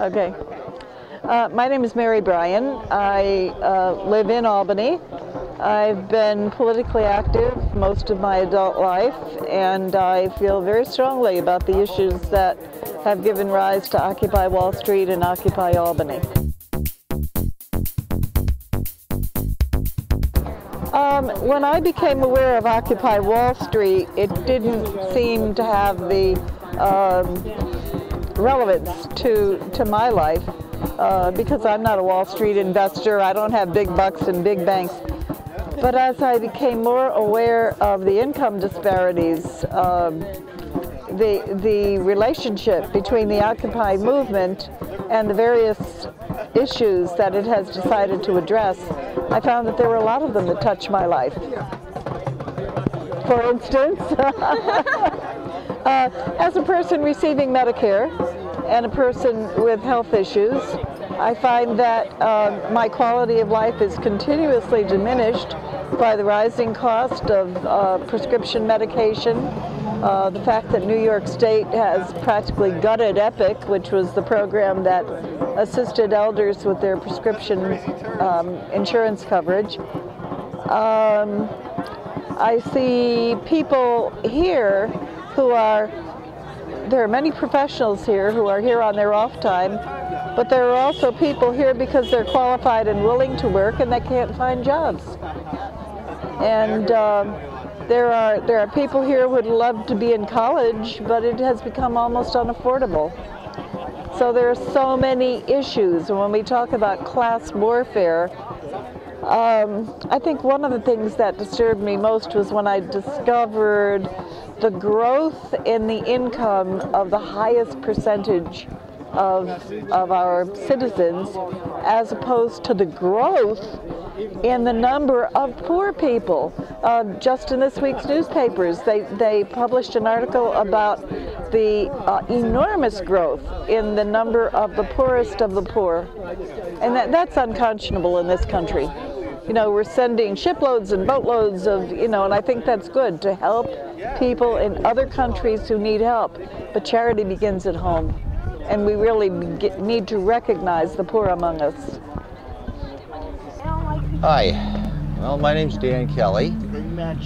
Okay. My name is Mary Bryan. I live in Albany. I've been politically active most of my adult life, and I feel very strongly about the issues that have given rise to Occupy Wall Street and Occupy Albany. When I became aware of Occupy Wall Street, it didn't seem to have the relevance to my life because I'm not a Wall Street investor. I don't have big bucks and big banks. But as I became more aware of the income disparities, the relationship between the Occupy movement and the various issues that it has decided to address, I found that there were a lot of them that touch my life. For instance, as a person receiving Medicare and a person with health issues, I find that my quality of life is continuously diminished by the rising cost of prescription medication, the fact that New York State has practically gutted EPIC, which was the program that assisted elders with their prescription insurance coverage. I see people here there are many professionals here who are here on their off time, but there are also people here because they're qualified and willing to work and they can't find jobs. And there are people here who would love to be in college, but it has become almost unaffordable. So there are so many issues, and when we talk about class warfare, I think one of the things that disturbed me most was when I discovered the growth in the income of the highest percentage of our citizens, as opposed to the growth in the number of poor people. Just in this week's newspapers, they published an article about the enormous growth in the number of the poorest of the poor. And that's unconscionable in this country. You know, we're sending shiploads and boatloads of, and I think that's good to help people in other countries who need help. But charity begins at home. And we really need to recognize the poor among us. Hi, well, my name's Dan Kelly,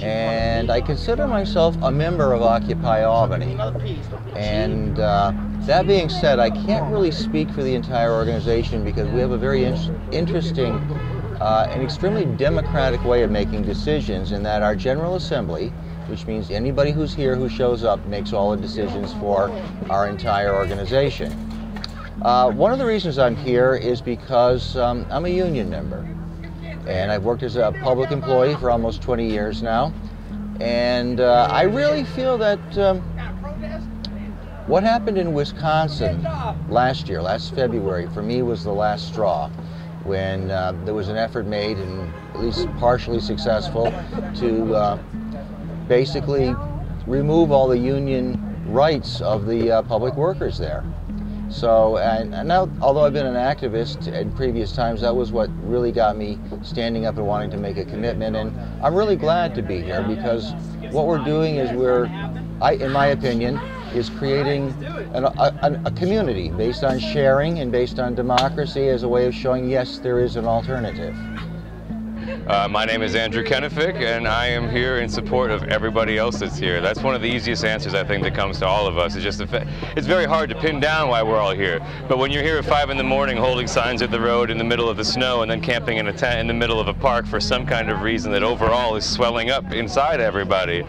and I consider myself a member of Occupy Albany. And that being said, I can't really speak for the entire organization because we have a very interesting and extremely democratic way of making decisions, in that our General Assembly, which means anybody who's here who shows up makes all the decisions for our entire organization. One of the reasons I'm here is because I'm a union member, and I've worked as a public employee for almost 20 years now, and I really feel that what happened in Wisconsin last February, for me was the last straw, when there was an effort made, and at least partially successful, to basically remove all the union rights of the public workers there. So, and now, although I've been an activist in previous times, that was what really got me standing up and wanting to make a commitment. And I'm really glad to be here, because what we're doing is in my opinion, is creating a community based on sharing and based on democracy as a way of showing, yes, there is an alternative. My name is Andrew Kennefick, and I am here in support of everybody else that's here. That's one of the easiest answers, I think, that comes to all of us. It's just it's very hard to pin down why we're all here. But when you're here at 5 in the morning holding signs at the road in the middle of the snow, and then camping in a tent in the middle of a park for some kind of reason that overall is swelling up inside everybody,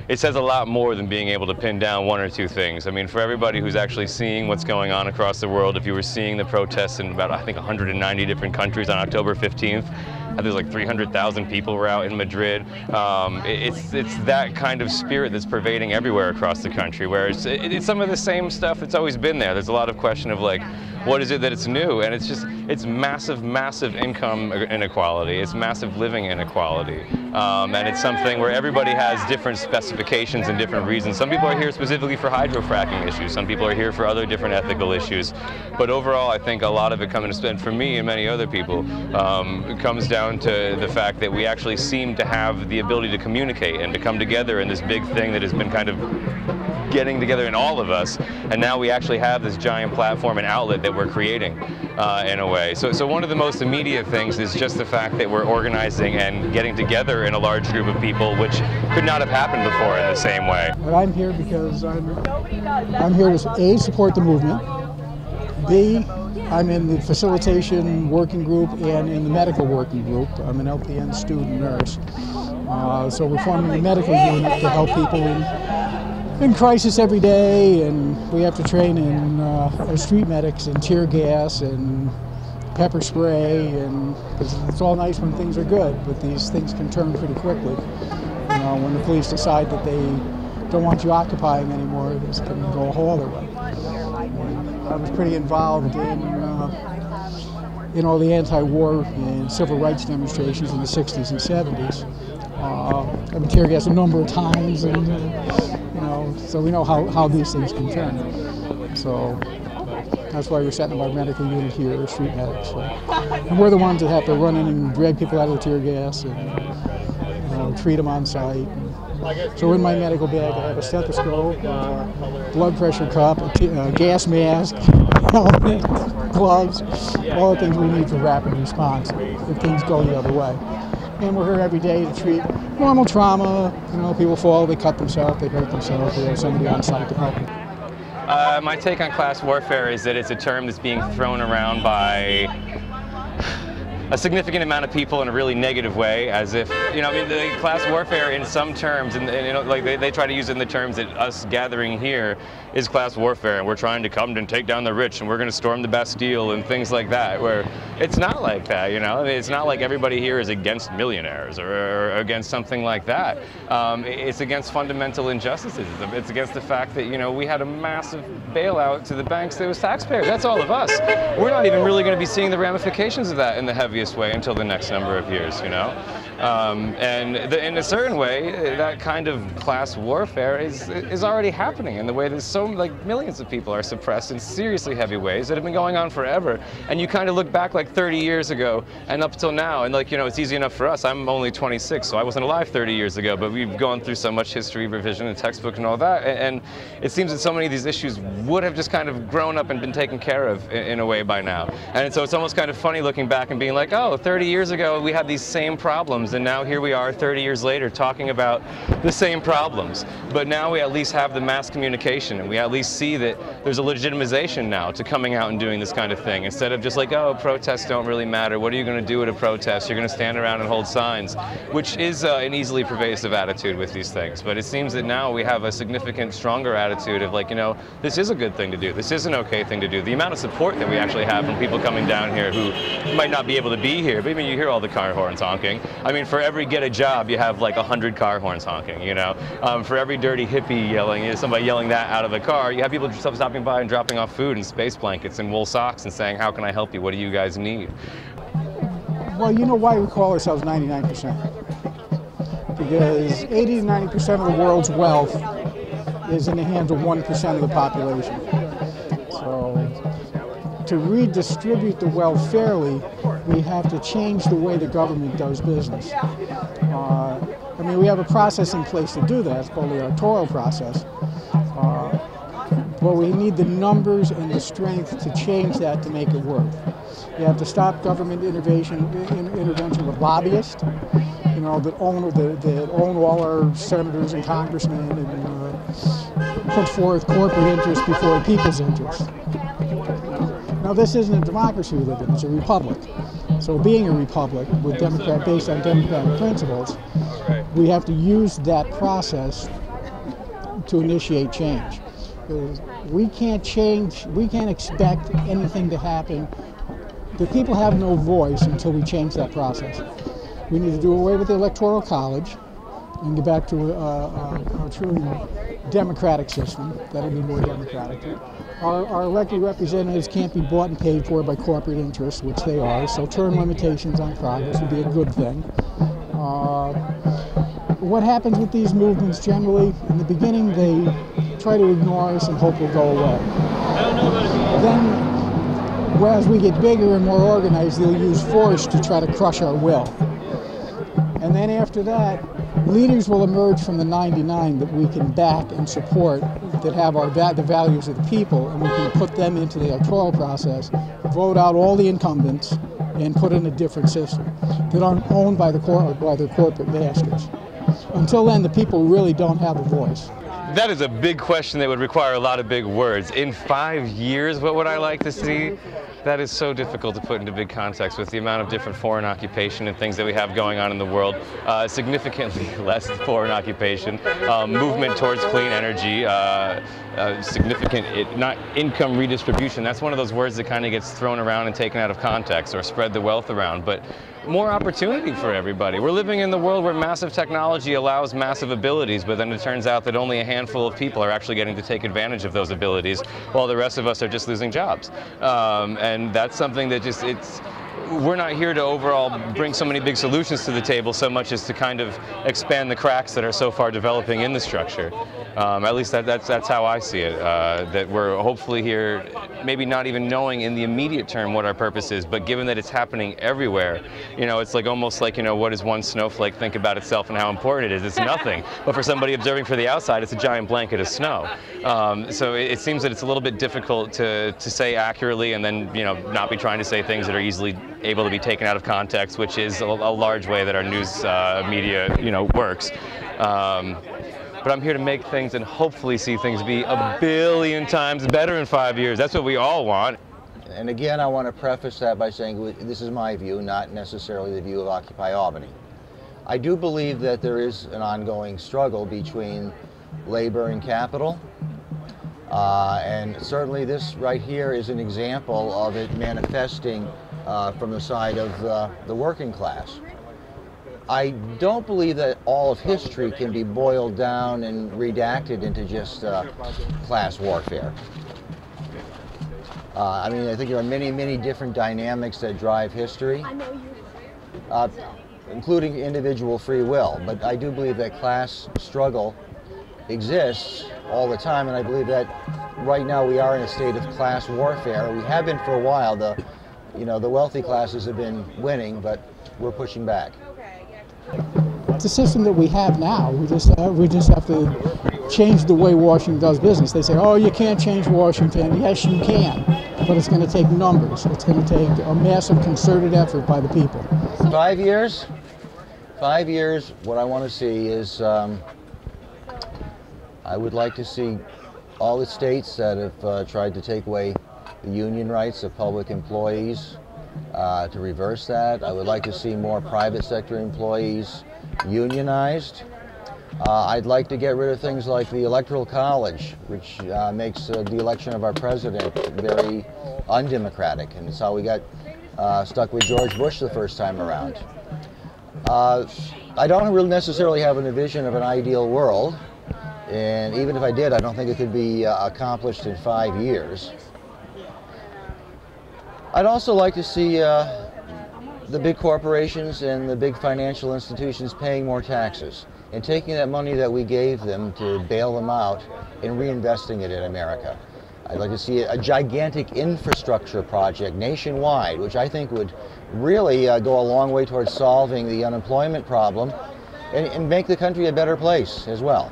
it says a lot more than being able to pin down one or two things. I mean, for everybody who's actually seeing what's going on across the world, if you were seeing the protests in about, I think, 190 different countries on October 15th, there's like 300,000 people were out in Madrid. It's that kind of spirit that's pervading everywhere across the country, where it's some of the same stuff that's always been there. There's a lot of question of, like, what is it that it's new? And it's massive, massive income inequality. It's massive living inequality. And it's something where everybody has different specifications and different reasons. Some people are here specifically for hydrofracking issues. Some people are here for other different ethical issues. But overall, I think a lot of it comes, and for me and many other people, it comes down to the fact that we actually seem to have the ability to communicate and to come together in this big thing that has been kind of getting together in all of us, and now we actually have this giant platform and outlet that we're creating in a way. So one of the most immediate things is just the fact that we're organizing and getting together in a large group of people, which could not have happened before in the same way. But I'm here because I'm here to A, support the movement, B, I'm in the facilitation working group and in the medical working group. I'm an LPN student nurse. So we're forming a medical unit to help people in crisis every day, and we have to train in our street medics in tear gas and pepper spray, and it's all nice when things are good, but these things can turn pretty quickly. You know, when the police decide that they don't want you occupying anymore, this can go a whole other way. I was pretty involved in all the anti-war and civil rights demonstrations in the 60s and 70s. I've been tear gassed a number of times, and you know, so we know how these things can turn. So that's why we're setting up our medical unit here, street medics. So, and we're the ones that have to run in and drag people out of the tear gas and treat them on site. So in my medical bag, I have a stethoscope, blood pressure cup, a gas mask, helmet, gloves, all the things we need for rapid response if things go the other way. And we're here every day to treat normal trauma. You know, people fall, they cut themselves, they hurt themselves. We have somebody on site to help them. My take on class warfare is that it's a term that's being thrown around by a significant amount of people in a really negative way, as if, you know, I mean, the class warfare in some terms, and you know, like they try to use it in the terms that us gathering here is class warfare, and we're trying to come and take down the rich, and we're going to storm the Bastille and things like that, where it's not like that, you know? I mean, it's not like everybody here is against millionaires or against something like that. It's against fundamental injustices. It's against the fact that, you know, we had a massive bailout to the banks that was taxpayers. That's all of us. We're not even really going to be seeing the ramifications of that in the heaviest way until the next number of years, you know? And in a certain way, that kind of class warfare is already happening in the way that millions of people are suppressed in seriously heavy ways that have been going on forever. And you kind of look back like 30 years ago and up till now, and like, you know, it's easy enough for us. I'm only 26, so I wasn't alive 30 years ago, but we've gone through so much history revision and textbook and all that, and it seems that so many of these issues would have just kind of grown up and been taken care of in a way by now. And so it's almost kind of funny looking back and being like, oh, 30 years ago we had these same problems, and now here we are 30 years later talking about the same problems. But now we at least have the mass communication, and we at least see that there's a legitimization now to coming out and doing this kind of thing, instead of just like, oh, protests don't really matter. What are you going to do at a protest? You're going to stand around and hold signs, which is an easily pervasive attitude with these things. But it seems that now we have a significant, stronger attitude of like, you know, this is a good thing to do. This is an okay thing to do. The amount of support that we actually have from people coming down here who might not be able to be here, but I mean, you hear all the car horns honking. I mean, for every get a job, you have like 100 car horns honking, you know? For every dirty hippie yelling, you know, somebody yelling that out of a car, you have people stopping by and dropping off food and space blankets and wool socks and saying, how can I help you? What do you guys need? Well, you know why we call ourselves 99%? Because 80 to 90% of the world's wealth is in the hands of 1% of the population. So to redistribute the wealth fairly, we have to change the way the government does business. I mean, we have a process in place to do that. It's called the electoral process. But we need the numbers and the strength to change that to make it work. You have to stop government intervention with lobbyists, you know, that own all our senators and congressmen and put forth corporate interests before the people's interests. Now, this isn't a democracy we live in, it's a republic. So being a republic based on democratic principles, we have to use that process to initiate change. We can't expect anything to happen. The people have no voice until we change that process. We need to do away with the Electoral College and get back to a truly democratic system. That'll be more democratic. Our elected representatives can't be bought and paid for by corporate interests, which they are, so term limitations on Congress would be a good thing. What happens with these movements generally, in the beginning they try to ignore us and hope we'll go away. Then, as we get bigger and more organized, they'll use force to try to crush our will. And then after that, leaders will emerge from the 99 that we can back and support that have the values of the people, and we can put them into the electoral process, vote out all the incumbents, and put in a different system that aren't owned by their corporate masters. Until then, the people really don't have a voice. That is a big question that would require a lot of big words. In 5 years, what would I like to see? That is so difficult to put into big context with the amount of different foreign occupation and things that we have going on in the world. Significantly less foreign occupation, movement towards clean energy, significant not income redistribution. That's one of those words that kind of gets thrown around and taken out of context, or spread the wealth around. But more opportunity for everybody. We're living in the world where massive technology allows massive abilities, but then it turns out that only a handful of people are actually getting to take advantage of those abilities, while the rest of us are just losing jobs. And that's something that we're not here to overall bring so many big solutions to the table so much as to kind of expand the cracks that are so far developing in the structure. At least that's how I see it, that we're hopefully here, maybe not even knowing in the immediate term what our purpose is, but given that it's happening everywhere, it's like almost like, what does one snowflake think about itself and how important it is? It's nothing. But for somebody observing from the outside, it's a giant blanket of snow. So it seems that it's a little bit difficult to say accurately and then, not be trying to say things that are easily able to be taken out of context, which is a large way that our news media, works. But I'm here to make things and hopefully see things be a billion times better in 5 years. That's what we all want. And again, I want to preface that by saying this is my view, not necessarily the view of Occupy Albany. I do believe that there is an ongoing struggle between labor and capital. And certainly this right here is an example of it manifesting from the side of the working class. I don't believe that all of history can be boiled down and redacted into just class warfare. I mean, I think there are many, many different dynamics that drive history, including individual free will. But I do believe that class struggle exists all the time, and I believe that right now we are in a state of class warfare. We have been for a while. The wealthy classes have been winning, but we're pushing back. It's a system that we have now. We just have to change the way Washington does business. They say, oh, you can't change Washington. Yes, you can, but it's going to take numbers. It's going to take a massive concerted effort by the people. 5 years? 5 years, what I want to see is I would like to see all the states that have tried to take away the union rights of public employees to reverse that. I would like to see more private sector employees unionized. I'd like to get rid of things like the Electoral College, which makes the election of our president very undemocratic, and it's how we got stuck with George Bush the first time around. I don't really necessarily have a vision of an ideal world, and even if I did, I don't think it could be accomplished in 5 years. I'd also like to see the big corporations and the big financial institutions paying more taxes and taking that money that we gave them to bail them out and reinvesting it in America. I'd like to see a gigantic infrastructure project nationwide, which I think would really go a long way towards solving the unemployment problem and make the country a better place as well.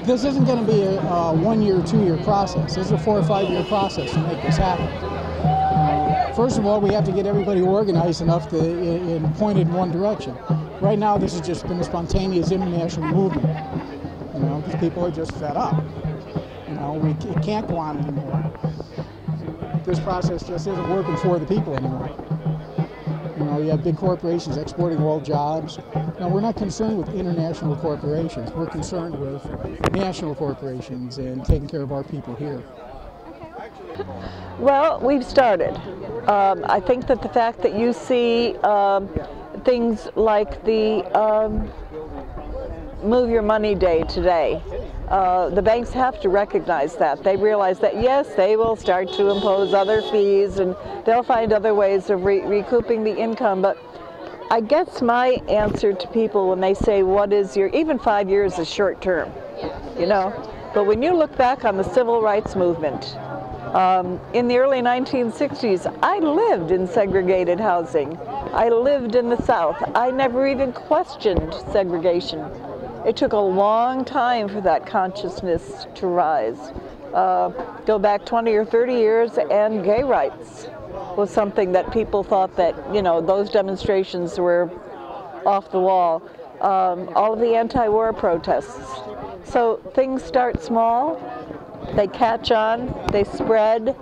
This isn't going to be a 1 year, 2 year process. This is a 4 or 5 year process to make this happen. First of all, we have to get everybody organized enough and pointed in one direction. Right now, this has just been a spontaneous international movement, because people are just fed up. It can't go on anymore. This process just isn't working for the people anymore. You have big corporations exporting all jobs. Now, we're not concerned with international corporations. We're concerned with national corporations and taking care of our people here. Well, we've started. I think that the fact that you see things like the Move Your Money Day today, the banks have to recognize that. They realize that, yes, they will start to impose other fees and they'll find other ways of recouping the income. But I guess my answer to people when they say, what is your, even 5 years is short term, But when you look back on the civil rights movement, in the early 1960s, I lived in segregated housing. I lived in the South. I never even questioned segregation. It took a long time for that consciousness to rise. Go back 20 or 30 years, and gay rights was something that people thought that, you know, those demonstrations were off the wall. All of the anti-war protests. So things start small, they catch on, they spread,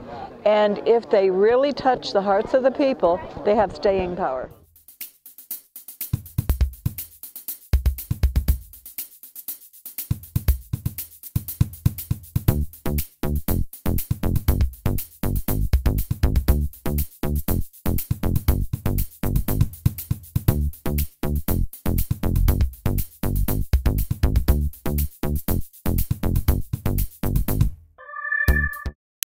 and if they really touch the hearts of the people, they have staying power.